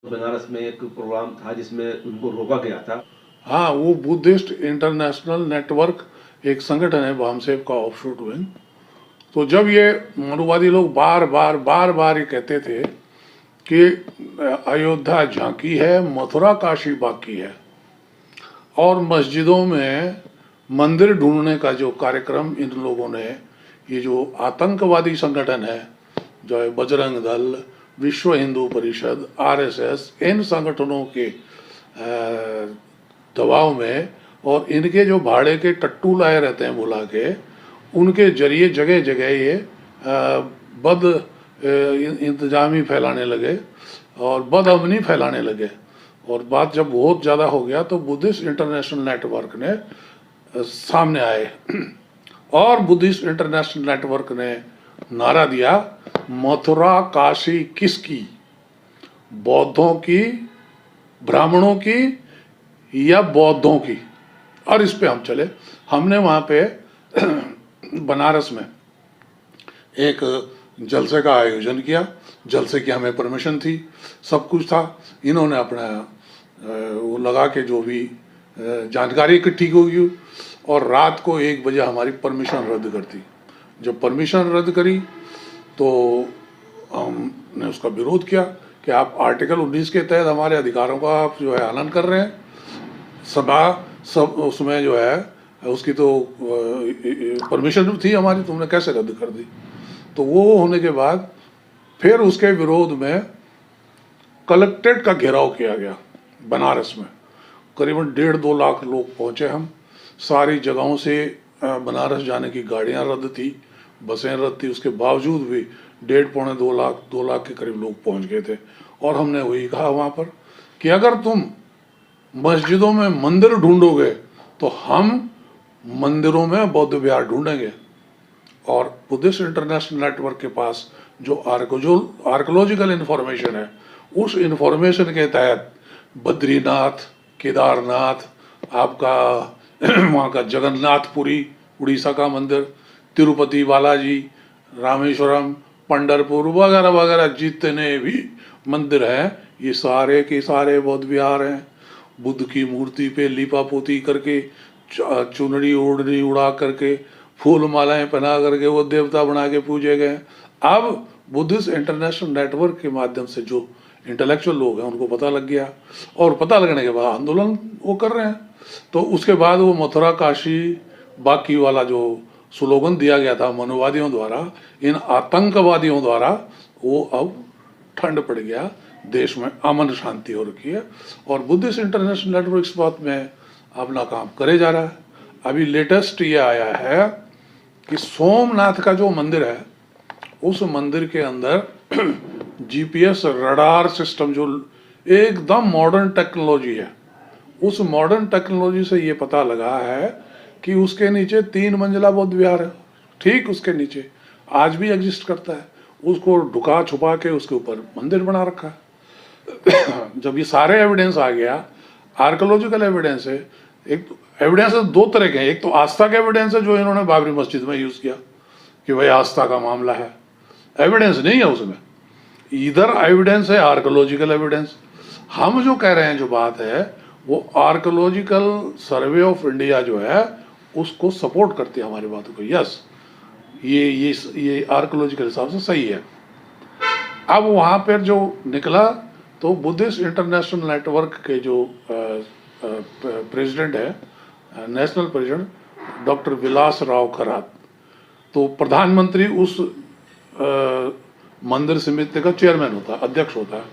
बनारस में एक प्रोग्राम था जिसमें उनको रोका गया था। हाँ, वो बुद्धिस्ट इंटरनेशनल नेटवर्क एक संगठन है वामसेब का ऑफशूट विंग। तो जब ये मनुवादी लोग बार बार ये कहते थे कि अयोध्या झांकी है, मथुरा काशी बाकी है, और मस्जिदों में मंदिर ढूंढने का जो कार्यक्रम इन लोगों ने, ये जो आतंकवादी संगठन है जो है बजरंग दल, विश्व हिंदू परिषद, आरएसएस, इन संगठनों के दबाव में और इनके जो भाड़े के टट्टू लाए रहते हैं बुला के, उनके जरिए जगह जगह ये बद इंतजामी फैलाने लगे और बदअमनी फैलाने लगे। और बात जब बहुत ज़्यादा हो गया तो बुद्धिस्ट इंटरनेशनल नेटवर्क ने सामने आए और बुद्धिस्ट इंटरनेशनल नेटवर्क ने नारा दिया, मथुरा काशी किसकी, बौद्धों की, ब्राह्मणों की या बौद्धों की। और इस पे हम चले। हमने वहाँ पे बनारस में एक जलसे का आयोजन किया। जलसे की हमें परमिशन थी, सब कुछ था। इन्होंने अपना वो लगा के जो भी जानकारी इकट्ठी होगी, और रात को 1 बजे हमारी परमिशन रद्द कर दी। जब परमिशन रद्द करी तो हमने उसका विरोध किया कि आप आर्टिकल 19 के तहत हमारे अधिकारों का आप जो है हनन कर रहे हैं। सब उसमें जो है उसकी तो परमिशन थी हमारी, तुमने कैसे रद्द कर दी। तो वो होने के बाद फिर उसके विरोध में कलेक्ट्रेट का घेराव किया गया बनारस में। करीबन 1.5-2 लाख लोग पहुंचे। हम सारी जगहों से बनारस जाने की गाड़ियां रद्द थी, बसें रद्द थी, उसके बावजूद भी 1.5-2 लाख के करीब लोग पहुंच गए थे। और हमने वही कहा वहाँ पर कि अगर तुम मस्जिदों में मंदिर ढूंढोगे तो हम मंदिरों में बौद्ध विहार ढूंढेंगे। और बुद्धिस्ट इंटरनेशनल नेटवर्क के पास जो आर्कोलॉजिकल इंफॉर्मेशन है, उस इंफॉर्मेशन के तहत बद्रीनाथ, केदारनाथ, आपका वहाँ का जगन्नाथपुरी उड़ीसा का मंदिर, तिरुपति बालाजी, रामेश्वरम, पंढरपुर वगैरह वगैरह जितने भी मंदिर हैं, ये सारे के सारे बौद्ध विहार हैं। बुद्ध की मूर्ति पे लिपापोती करके, चुनरी ओढ़नी उड़ा करके, फूल मालाएं पहना करके वो देवता बना के पूजे गए। अब बुद्धिस्ट इंटरनेशनल नेटवर्क के माध्यम से जो इंटेलेक्चुअल लोग हैं उनको पता लग गया, और पता लगने के बाद आंदोलन वो कर रहे हैं। तो उसके बाद वो मथुरा काशी बाकी वाला जो स्लोगन दिया गया था मनुवादियों द्वारा, इन आतंकवादियों द्वारा, वो अब ठंड पड़ गया, देश में अमन शांति हो रखी है। और बुद्धिस्ट इंटरनेशनल नेटवर्क इस बात में अपना काम करे जा रहा है। अभी लेटेस्ट ये आया है कि सोमनाथ का जो मंदिर है, उस मंदिर के अंदर जीपीएस रडार सिस्टम, जो एकदम मॉडर्न टेक्नोलॉजी है, उस मॉडर्न टेक्नोलॉजी से ये पता लगा है कि उसके नीचे 3 मंजिला बौद्ध विहार है। ठीक उसके नीचे आज भी एग्जिस्ट करता है। उसको ढुका छुपा के उसके ऊपर मंदिर बना रखा है। जब ये सारे एविडेंस आ गया, आर्कोलॉजिकल एविडेंस है। एक तो एविडेंस 2 तरह के हैं। एक तो आस्था का एविडेंस है जो इन्होंने बाबरी मस्जिद में यूज किया कि भाई आस्था का मामला है, एविडेंस नहीं है उसमें। इधर एविडेंस है आर्कोलॉजिकल एविडेंस। हम जो कह रहे हैं, जो बात है, वो आर्कोलॉजिकल सर्वे ऑफ इंडिया जो है उसको सपोर्ट करती है हमारी बातों को। यस, ये आर्कोलॉजिकल हिसाब से सही है। अब वहाँ पर जो निकला तो बुद्धिस्ट इंटरनेशनल नेटवर्क के जो प्रेसिडेंट है, नेशनल प्रेसिडेंट डॉक्टर विलास राव खरात, तो प्रधानमंत्री उस मंदिर समिति का चेयरमैन होता है, अध्यक्ष होता है,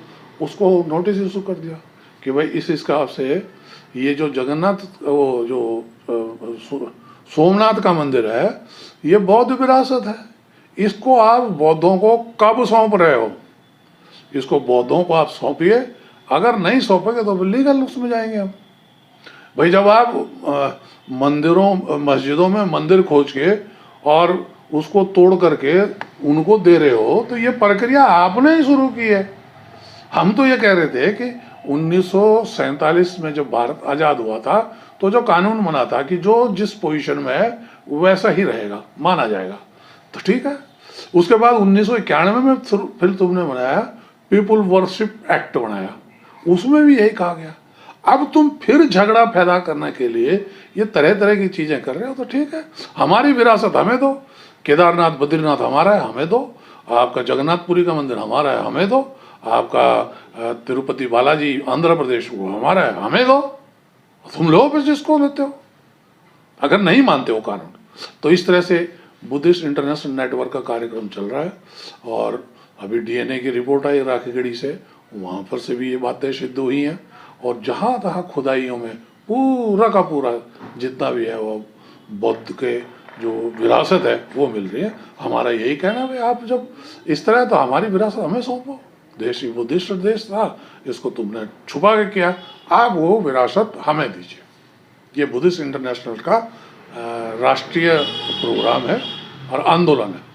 उसको नोटिस इशू कर दिया कि भाई इस हिसाब से ये जो जगन्नाथ, वो जो सोमनाथ का मंदिर है, ये बौद्ध विरासत है, इसको आप बौद्धों को कब सौंप रहे हो? इसको बौद्धों को आप सौंपिए, अगर नहीं सौंपेंगे तो लीगल उसमें जाएंगे हम। भाई जब आप मंदिरों मस्जिदों में मंदिर खोज के और उसको तोड़ करके उनको दे रहे हो, तो ये प्रक्रिया आपने ही शुरू की है। हम तो ये कह रहे थे कि 1947 में जब भारत आज़ाद हुआ था, तो जो कानून बना था कि जो जिस पोजीशन में है वैसा ही रहेगा, माना जाएगा, तो ठीक है। उसके बाद 1991 में फिर तुमने बनाया पीपुल वर्शिप एक्ट बनाया, उसमें भी यही कहा गया। अब तुम फिर झगड़ा पैदा करने के लिए ये तरह तरह की चीजें कर रहे हो, तो ठीक है, हमारी विरासत हमें दो, केदारनाथ बद्रीनाथ हमारा है, हमें दो, आपका जगन्नाथपुरी का मंदिर हमारा है, हमें दो, आपका तिरुपति बालाजी आंध्र प्रदेश वो हमारा है, हमें दो। तुम लो फिर जिसको लेते हो, अगर नहीं मानते हो कानून। तो इस तरह से बुद्धिस्ट इंटरनेशनल नेटवर्क का कार्यक्रम चल रहा है। और अभी डीएनए की रिपोर्ट आई राखीगढ़ी से, वहाँ पर से भी ये बातें सिद्ध हुई हैं। और जहाँ तहाँ खुदाइयों में पूरा का पूरा जितना भी है वो बौद्ध के जो विरासत है वो मिल रही है। हमारा यही कहना है, भाई आप जब इस तरह है तो हमारी विरासत हमें सौंपो। देश ही बुद्धिस्ट देश था, इसको तुमने छुपा के किया, आप वो विरासत हमें दीजिए। ये बुद्धिस्ट इंटरनेशनल का राष्ट्रीय प्रोग्राम है और आंदोलन है।